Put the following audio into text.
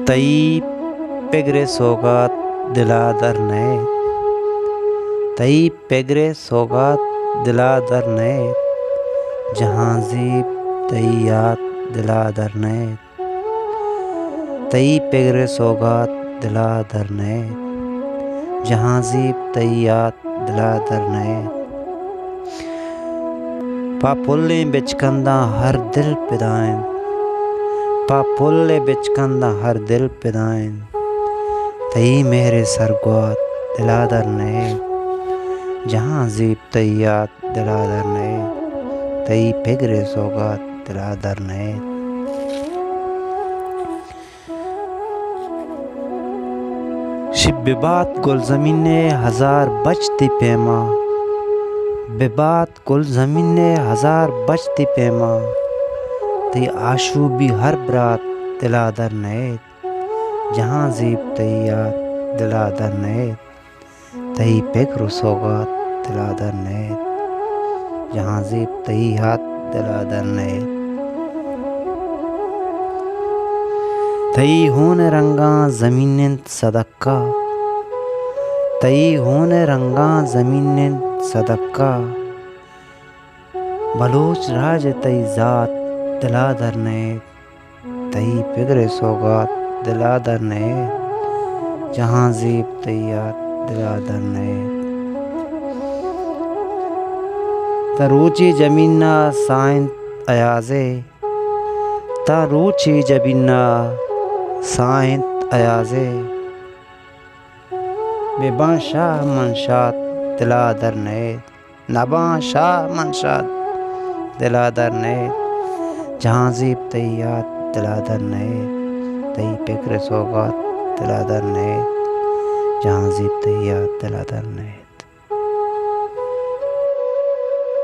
تئی پگرے سوگات دلا در نئے، تئی پگرے سوگات دلا در نئے، جہاں زیب تئی یاد دلا در نئے، تئی پگرے سوگات دلا در نئے، جہاں زیب تئی یاد دلا در نئے، پا پلیں بچکندہ ہر دل پدائیں، پا پلیں بچکندہ ہر دل پدائیں، تئی مہر سرگوات دلا در نئے، جہاں زیب تئی یاد دلا در نئے، تئی پگرے سوگات دلا در نئے۔ شب ببات گل زمین ہزار بچتی پیما، ببات گل زمین ہزار بچتی پیما، تئی آشوبی ہر برات دلا در نئے، جہاں زیب تئی یاد دلا در نئے، تئی پگرے سوگات دلا در نئے، جہاں زیب تئی یاد دلا در نئے، تئی ہون رنگاں زمینیں صدقہ، تئی ہون رنگاں زمینیں صدقہ، بلوچ راج تئی ذات دلا در نئے، تئی پگرے سوگات دلا در نئے، جہاں زیب تئی یاد دلا در نئے، تروچی جمینہ سائنت ایازے، تروچی جمینہ سائنت ایازے، بباں شاہ منشات دلا در نئے، نباں شاہ منشات دلا در نئے، جہاں زیب تئی یاد دلا در نئے، تئی پگرے سوگات دلا در نئے، جہاں زیب تئی یاد دلا در نئے۔